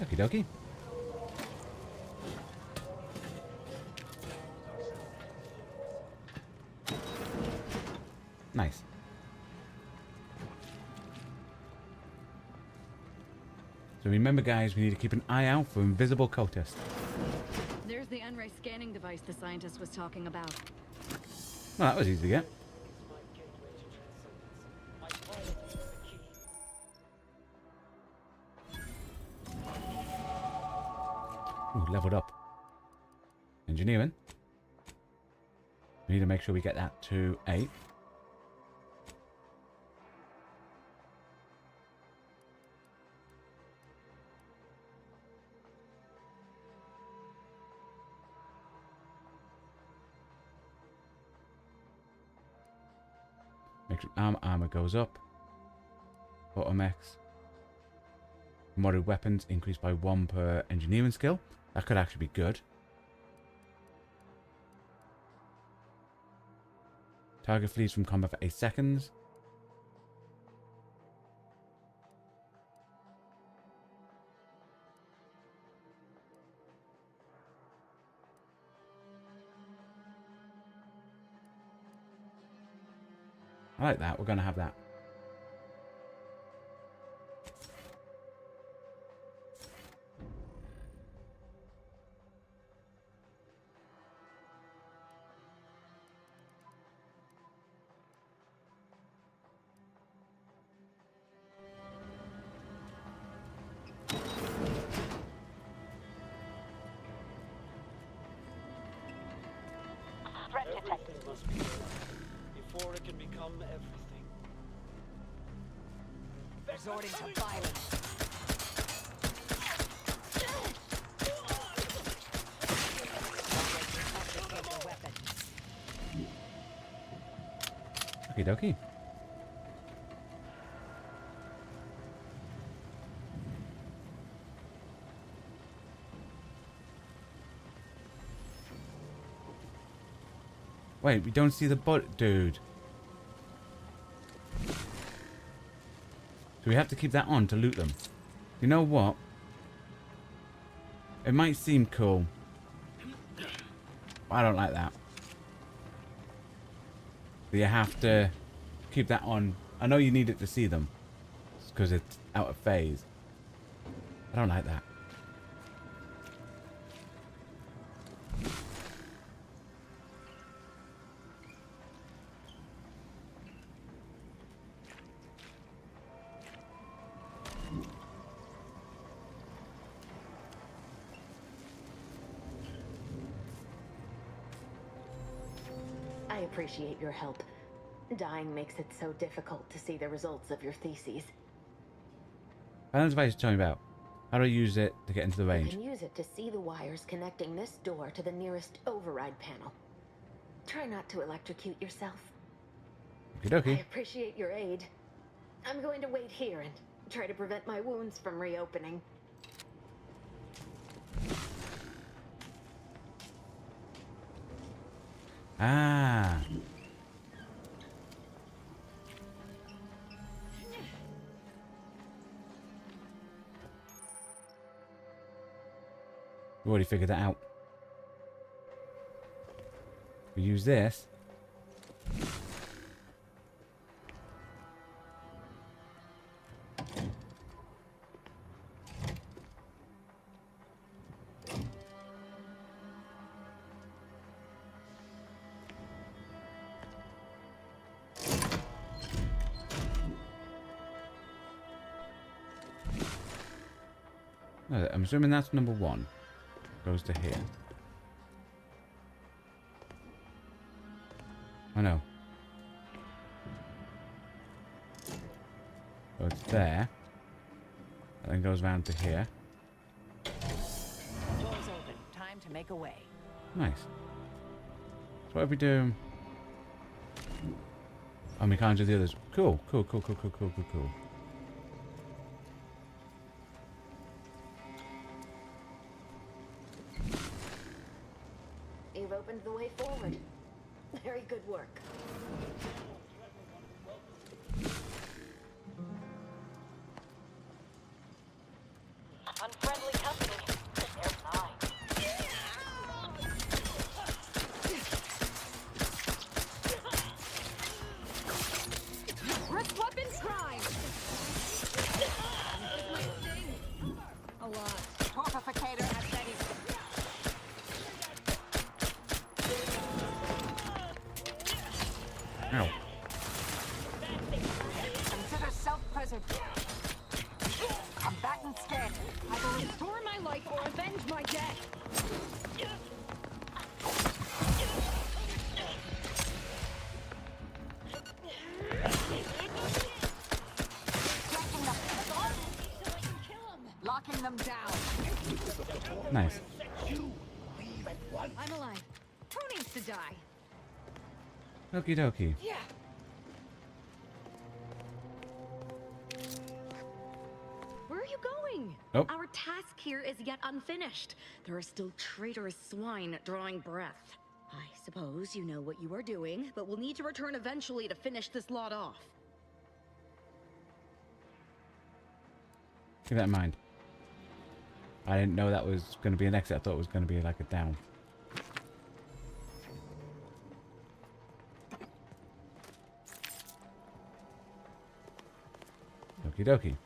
Okie dokie. Nice. So remember, guys, we need to keep an eye out for invisible cultists. There's the N-ray scanning device the scientist was talking about. Well, that was easy to get. Ooh, leveled up. Engineering. We need to make sure we get that to 8. Make sure armor goes up. Automex. Modded weapons increased by 1 per engineering skill. That could actually be good. Target flees from combat for 8 seconds. I like that. We're going to have that. Threat detected. Must be before it can become everything. Resorting to violence. Okie dokie. Wait, we don't see the butt, dude. So we have to keep that on to loot them. You know what? It might seem cool. But I don't like that. You have to keep that on. I know you need it to see them. Because it's out of phase. I don't like that. appreciate your help. Dying makes it so difficult to see the results of your theses. Alan's advice tell me about. How do I use it to get into the You range? can use it to see the wires connecting this door to the nearest override panel. Try not to electrocute yourself. Okie dokie. I appreciate your aid. I'm going to wait here and try to prevent my wounds from reopening. Ah. We already figured that out. We use this. No, I'm assuming that's number 1. Goes to here. Oh no. So it's there. And then goes round to here. Doors open. Time to make a way. Nice. So what if we do... Oh, we can't do the others. Cool, cool, cool, cool, cool, cool, cool, cool. You've opened the way forward. Very good work. Unfriendly company. They're mine. Rip weapons prime! A lot. Torpificator at ready. Ow. Consider self-preservation. Combatant scared. I will restore my life or avenge my death. Locking them down. Nice. I'm alive. Who needs to die? Okie dokie. Yeah. Where are you going? Oh. Our task here is yet unfinished. There are still traitorous swine drawing breath. I suppose you know what you are doing, but we'll need to return eventually to finish this lot off. Keep that in mind. I didn't know that was going to be an exit. I thought it was going to be like a down. Okie dokie.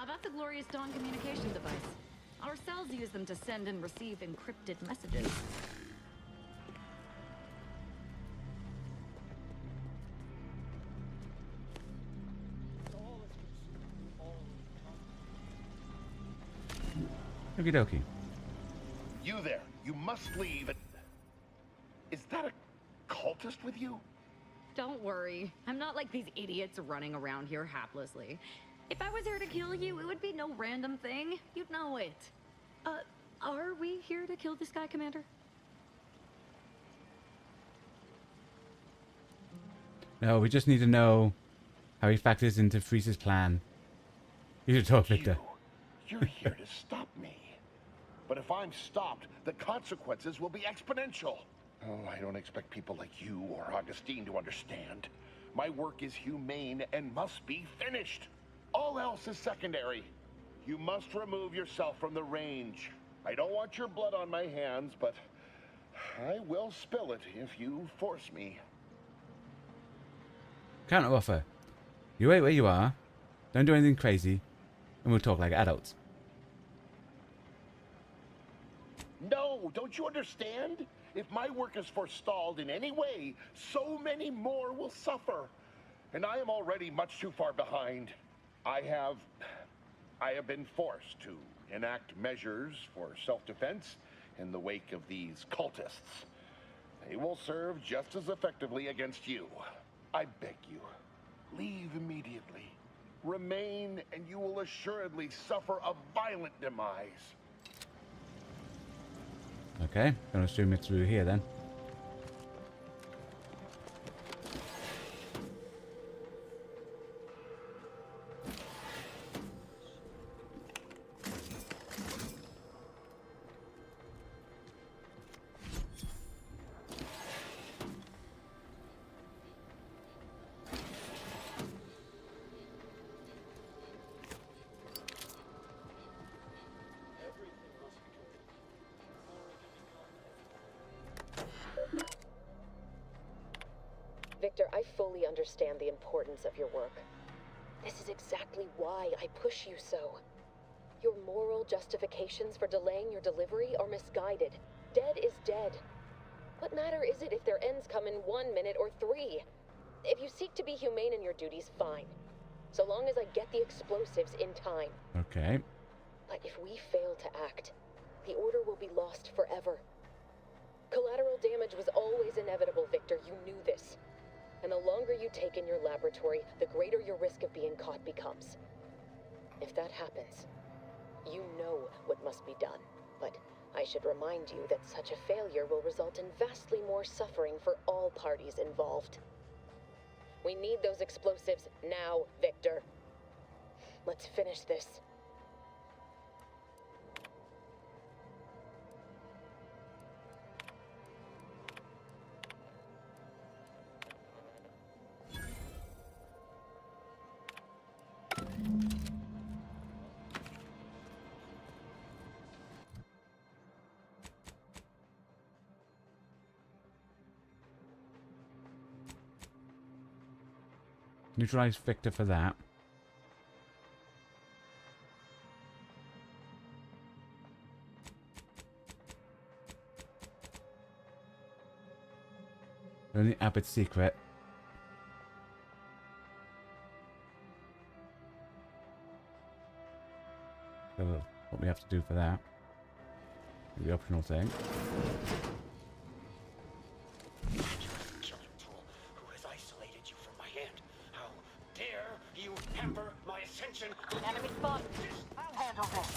About the Glorious Dawn communication device. Our cells use them to send and receive encrypted messages. Okie dokie. You there, you must leave. Is that a cultist with you? Don't worry. I'm not like these idiots running around here haplessly. If I was here to kill you, it would be no random thing. You'd know it. Are we here to kill this guy, Commander? No, we just need to know how he factors into Freeze's plan. You should talk, Victor. You're here to stop me. But if I'm stopped, the consequences will be exponential. Oh, I don't expect people like you or Augustine to understand. My work is humane and must be finished. All else is secondary. You must remove yourself from the range. I don't want your blood on my hands, but I will spill it if you force me. Counter offer. You wait where you are. Don't do anything crazy. And we'll talk like adults. No, don't you understand? If my work is forestalled in any way, so many more will suffer. And I am already much too far behind. I have been forced to enact measures for self-defense in the wake of these cultists. They will serve just as effectively against you. I beg you, leave immediately. Remain, and you will assuredly suffer a violent demise. Okay, gonna assume it's through here then. Victor, I fully understand the importance of your work. This is exactly why I push you so. Your moral justifications for delaying your delivery are misguided. Dead is dead. What matter is it if their ends come in 1 minute or 3? If you seek to be humane in your duties, fine. So long as I get the explosives in time. Okay. But if we fail to act, the order will be lost forever. Collateral damage was always inevitable, Victor. You knew this. And the longer you take in your laboratory, the greater your risk of being caught becomes. If that happens, you know what must be done. But I should remind you that such a failure will result in vastly more suffering for all parties involved. We need those explosives now, Victor. Let's finish this. Neutralize Victor for that. Only Abbott's secret. So what we have to do for that. The optional thing. Hamper my ascension. Enemy spot. I'll handle this.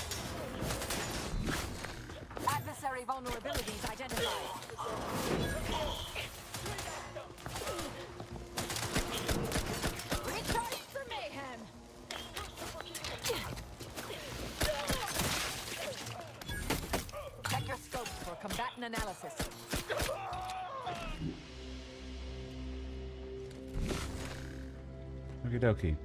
Adversary vulnerabilities identified. Recharge for mayhem. Check your scopes for combatant analysis. Okie dokie.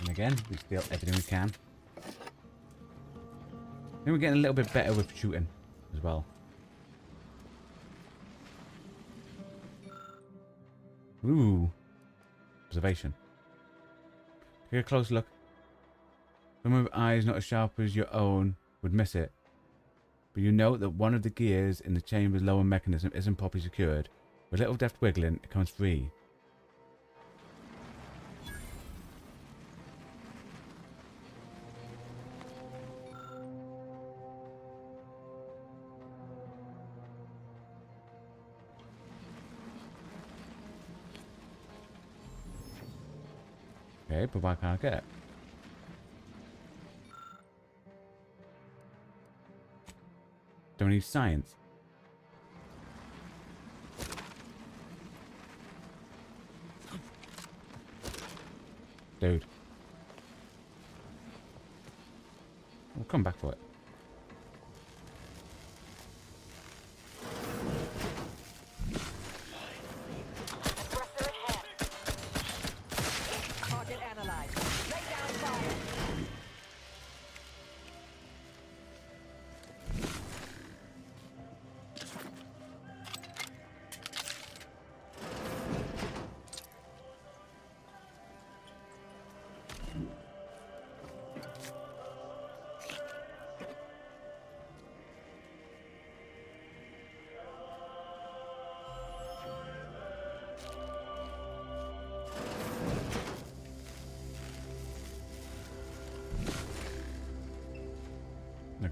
And again, we steal everything we can. Then we're getting a little bit better with shooting as well. Ooh. Observation. Take a close look. Someone with eyes not as sharp as your own would miss it. But you note that one of the gears in the chamber's lower mechanism isn't properly secured. With a little deft wiggling, it comes free. Okay, but why can't I get it? Don't need science. Dude. We'll come back for it. Target analyzed. Lay down fire.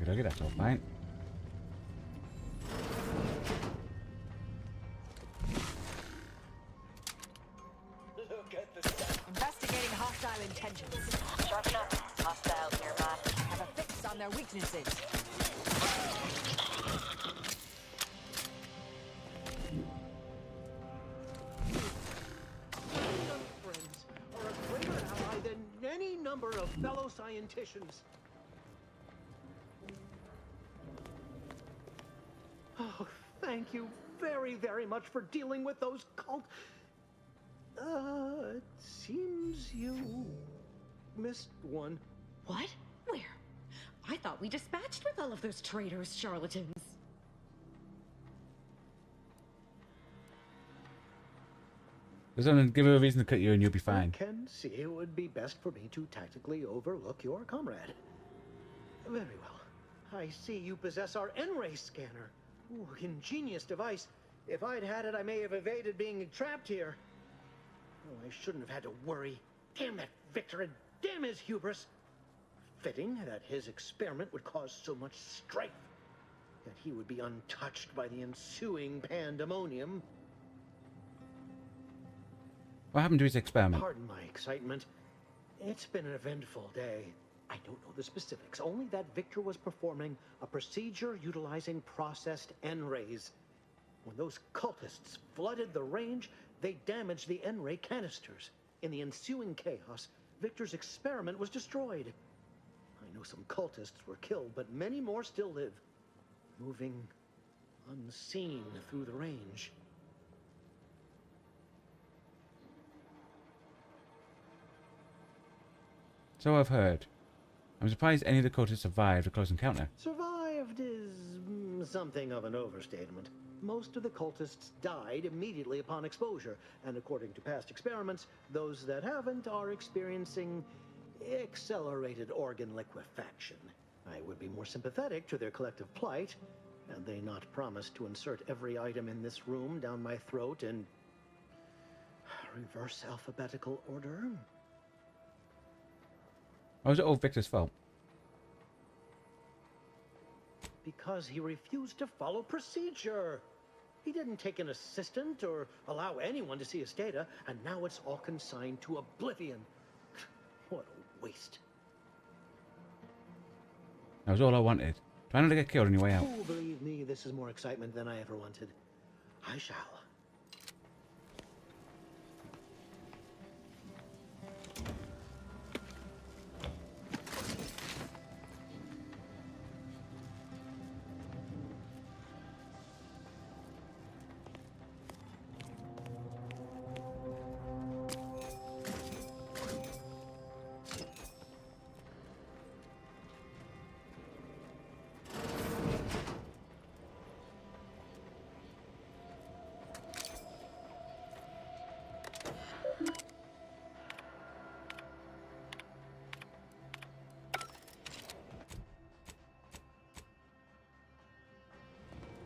Okay, that's all fine. Investigating hostile intentions. Sharp enough. Hostiles nearby. Have a fix on their weaknesses. Friends are a greater ally than any number of fellow scienticians. Oh, thank you very, very much for dealing with those cult... it seems you missed one. What? Where? I thought we dispatched with all of those traitors, charlatans. Just don't give her a reason to cut you and you'll be fine. I can see it would be best for me to tactically overlook your comrade. Very well. I see you possess our N-ray scanner. Ooh, ingenious device. If I'd had it, I may have evaded being trapped here. Oh, I shouldn't have had to worry. Damn that Victor and damn his hubris. Fitting that his experiment would cause so much strife. That he would be untouched by the ensuing pandemonium. What happened to his experiment? Pardon my excitement. It's been an eventful day. I don't know the specifics, only that Victor was performing a procedure utilizing processed N-rays. When those cultists flooded the range, they damaged the N-ray canisters. In the ensuing chaos, Victor's experiment was destroyed. I know some cultists were killed, but many more still live, moving unseen through the range. So I've heard. I'm surprised any of the cultists survived a close encounter. Survived is something of an overstatement. Most of the cultists died immediately upon exposure, and according to past experiments, those that haven't are experiencing accelerated organ liquefaction. I would be more sympathetic to their collective plight, had they not promised to insert every item in this room down my throat in reverse alphabetical order. Or was it all Victor's fault? Because he refused to follow procedure. He didn't take an assistant or allow anyone to see his data, and now it's all consigned to oblivion. What a waste. That was all I wanted. Try not to get killed on your way out. Oh, believe me, this is more excitement than I ever wanted. I shall.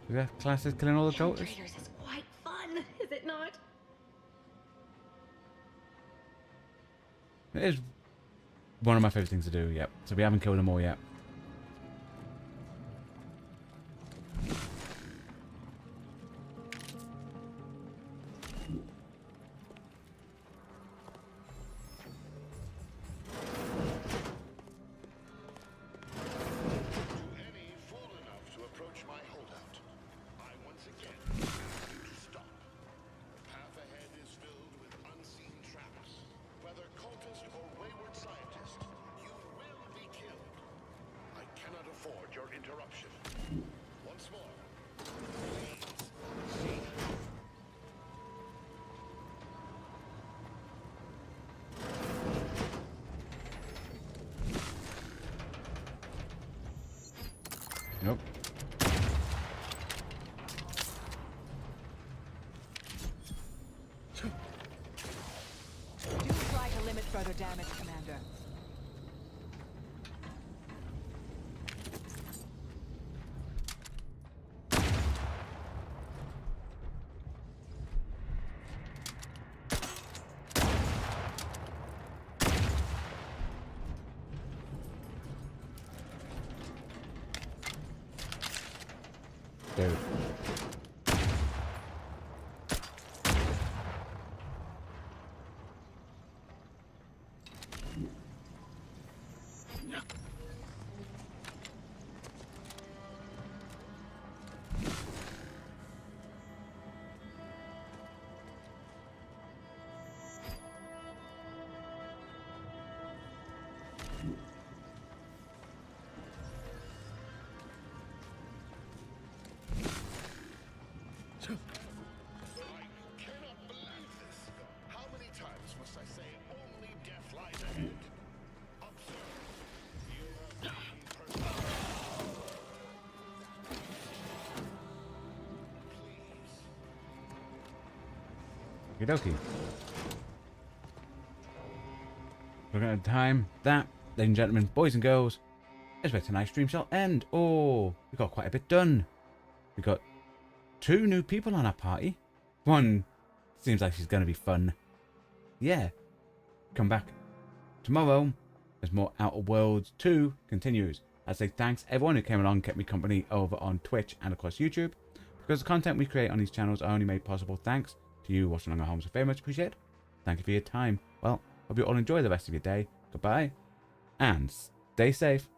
We got classes killing all the cultists. Traitors is quite fun, is it not? It is one of my favourite things to do, yep. So we haven't killed them all yet. Path ahead is filled with unseen traps. Whether cultist or interruption. Once more. Nope. Do try to limit further damage, Commander. Dude. I cannot believe this. How many times must I say only death lies ahead? Observe. You have been Okie dokie. Looking at the time, that, ladies and gentlemen, boys and girls, is where tonight's stream shall end. Oh, we got quite a bit done. We got 2 new people on our party. One seems like she's going to be fun. Yeah. Come back tomorrow as more Outer Worlds 2 continues. I say thanks everyone who came along and kept me company over on Twitch and across YouTube. Because the content we create on these channels are only made possible thanks to you watching along at home. So very much appreciate it. Thank you for your time. Well, hope you all enjoy the rest of your day. Goodbye. And stay safe.